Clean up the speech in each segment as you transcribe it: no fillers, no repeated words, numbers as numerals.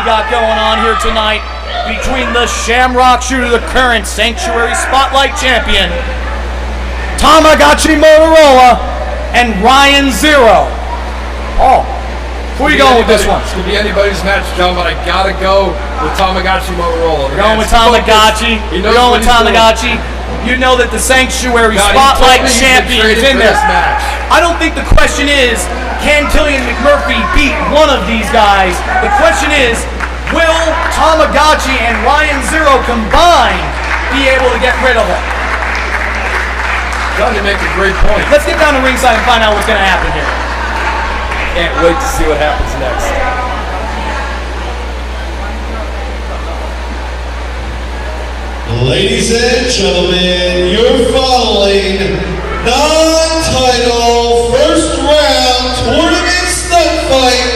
got going on here tonight between the Shamrock Shooter, the current Sanctuary Spotlight champion, Tamagotchi Motorola, and Ryan Zero. Oh, who are you going with this one? It's going to be anybody's match, John, but I got to go with Tamagotchi Motorola. You're going with Tamagotchi. You're going with Tamagotchi. You know that the Sanctuary Spotlight champion is in this match. I don't think the question is, can Killian McMurphy beat one of these guys? The question is, will Tamagotchi and Ryan Zero combined be able to get rid of him? John, you make a great point. Let's get down to ringside and find out what's going to happen here. Can't wait to see what happens next. Ladies and gentlemen, you're following non-title first round tournament stunt fight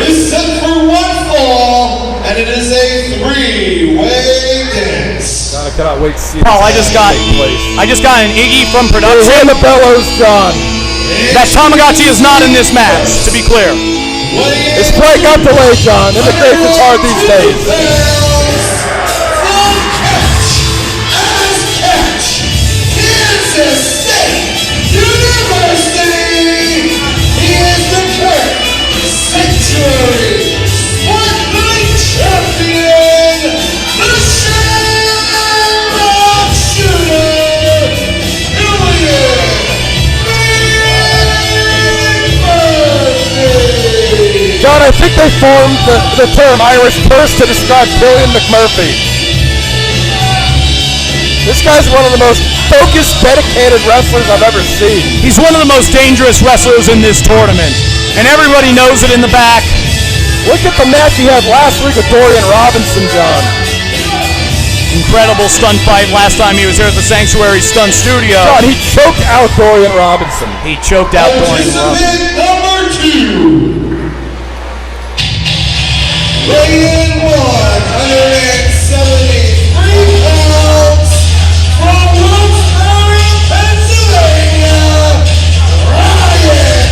is set for one fall, and it is a three-way dance. I cannot wait to see Paul, I just got an Iggy from production. Hand the bellows, John. That Tamagotchi is not in this match, to be clear. This fight got delayed, John. Imitation's hard these days. John, I think they formed the term Irish Curse to describe Killian McMurphy. This guy's one of the most focused, dedicated wrestlers I've ever seen. He's one of the most dangerous wrestlers in this tournament, and everybody knows it in the back. Look at the match he had last week with Dorian Robinson, John. Incredible stunt fight last time he was here at the Sanctuary Stunt Studio. John, he choked out Dorian Robinson. He choked out Dorian Robinson. Number 2. Weighing 173 pounds from Wilkes-Barre, Pennsylvania, Ryan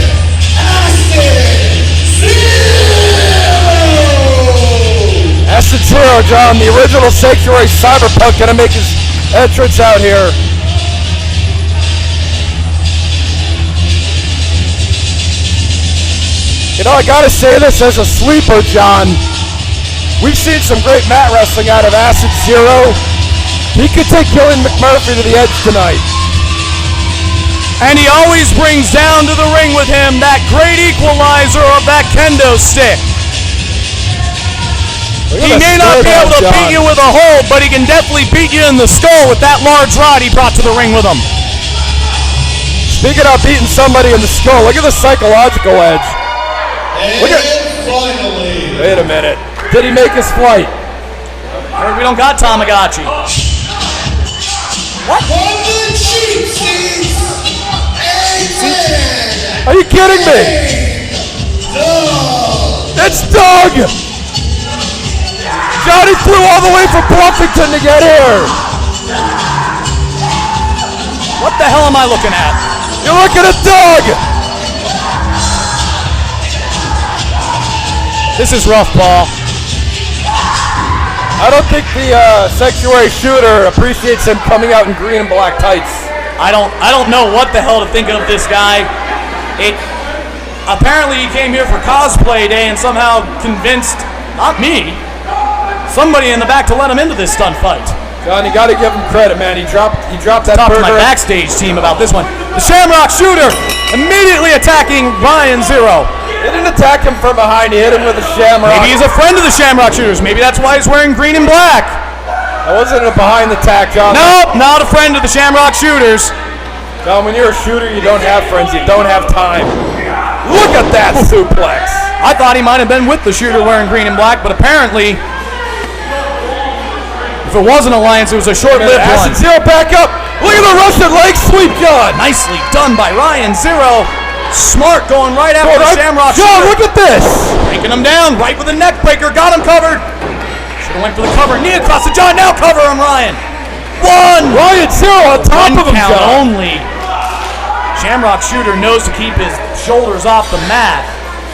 Acid Zero, John, the original Sanctuary Cyberpunk, gonna make his entrance out here. You know, I gotta say this as a sleeper, John. We've seen some great mat wrestling out of Acid Zero. He could take Killian McMurphy to the edge tonight. And he always brings down to the ring with him that great equalizer of that kendo stick. He may not be able to beat you with a hold, but he can definitely beat you in the skull with that large rod he brought to the ring with him. Speaking of beating somebody in the skull, look at the psychological edge. And finally, wait a minute. Did he make his flight? We don't got Tamagotchi. What? Are you kidding me? It's Doug! Johnny flew all the way from Bluffington to get here. What the hell am I looking at? You're looking at Doug! This is rough, Paul. I don't think the Sanctuary Shooter appreciates him coming out in green and black tights. I don't know what the hell to think of this guy. Apparently he came here for cosplay day and somehow convinced, not me, somebody in the back to let him into this stunt fight. John, you got to give him credit, man. He dropped that Talk to burger. my backstage team about this one. The Shamrock Shooter immediately attacking Ryan Zero. They didn't attack him from behind. He hit him with a shamrock. Maybe he's a friend of the Shamrock Shooters. Maybe that's why he's wearing green and black. That wasn't a behind the tack, John. Nope, not a friend of the Shamrock Shooters. John, when you're a shooter, you don't have friends. You don't have time. Look at that suplex. I thought he might have been with the Shooter wearing green and black, but apparently, if it was an alliance, it was a short-lived one. Acid Zero, back up. Look at the Russian leg sweep, John. Nicely done by Ryan Zero. Smart going right after the Shamrock Shooter. John, look at this. Breaking him down, right with a neck breaker. Got him covered. Should have went for the cover. Knee across the jaw. Now cover him, Ryan. One. Ryan Zero on top of him, count John. only. Shamrock Shooter knows to keep his shoulders off the mat.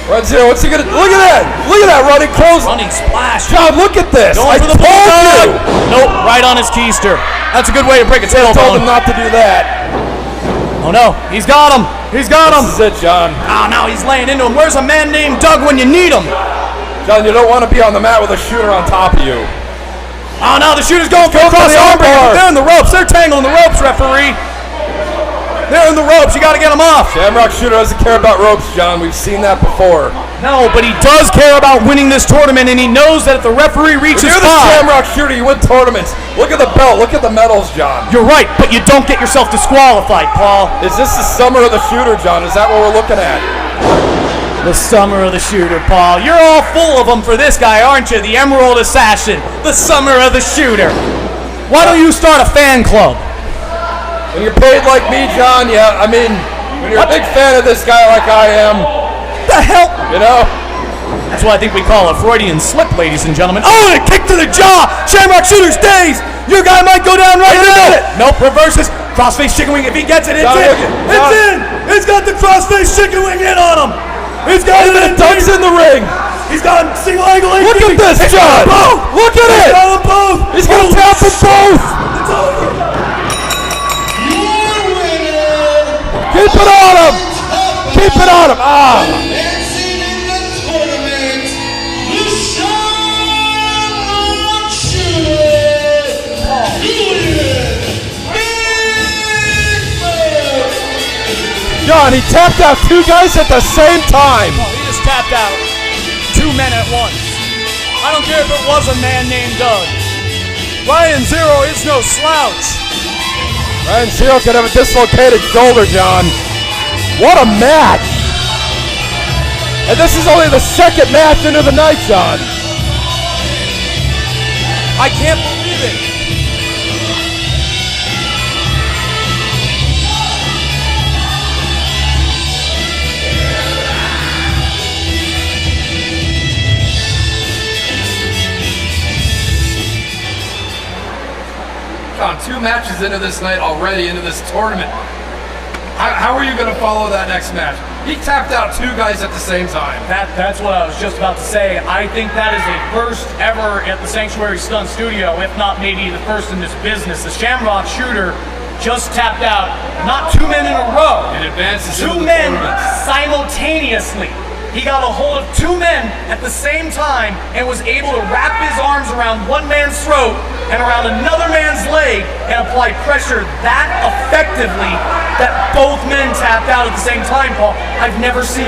Run zero. What's he gonna? Look at that! Look at that running close. Running splash. John, look at this. Going for the bulldog. Nope, right on his keister. That's a good way to break a tailbone. Told him not to do that. Oh no, he's got him. He's got him. This is it, John. Oh, now he's laying into him. Where's a man named Doug when you need him? John, you don't want to be on the mat with a shooter on top of you. Oh, now the shooter's going for across the arm breaker. They're in the ropes. They're tangling the ropes, referee. They're in the ropes. You got to get them off. Shamrock Shooter doesn't care about ropes, John. We've seen that before. No, but he does care about winning this tournament, and he knows that if the referee reaches If you're the 5... Shamrock Shooter, you win tournaments. Look at the belt. Look at the medals, John. You're right, but you don't get yourself disqualified, Paul. Is this the summer of the shooter, John? Is that what we're looking at? The summer of the shooter, Paul. You're all full of them for this guy, aren't you? The Emerald Assassin. The summer of the shooter. Why don't you start a fan club? When you're paid like me, John, yeah, I mean, when you're a big fan of this guy like I am, The hell? you know? That's what I think we call a Freudian slip, ladies and gentlemen. Oh, and a kick to the jaw! Shamrock Shooter's days! Your guy might go down right now! Nope, reverses. Crossface chicken wing. If he gets it, it's John, in! John. It's in! He's got the crossface chicken wing in on him! He's got it in! Doug's in the ring! He's got him single angle. Look at this, John! Look at it! He's got them both! He's gonna tap them both! It's over! Your winner. Keep it on him! Keep it on him! Ah! Advancing in the tournament, the Shamrock Shooter, Killian McMurphy. John, he tapped out 2 guys at the same time! Oh, he just tapped out 2 men at once. I don't care if it was a man named Doug. Ryan Zero is no slouch. Ryan Zero could have a dislocated shoulder, John. What a match! And this is only the second match into the night, John. I can't believe it. John, 2 matches into this night already, into this tournament. How are you going to follow that next match? He tapped out 2 guys at the same time. That's what I was just about to say. I think that is a first ever at the Sanctuary Stunt Studio, if not maybe the first in this business. The Shamrock Shooter just tapped out not 2 men in a row. It advances 2 into the men tournament. simultaneously. He got a hold of 2 men at the same time and was able to wrap his arms around one man's throat and around another man's leg and apply pressure that effectively that both men tapped out at the same time, Paul. I've never seen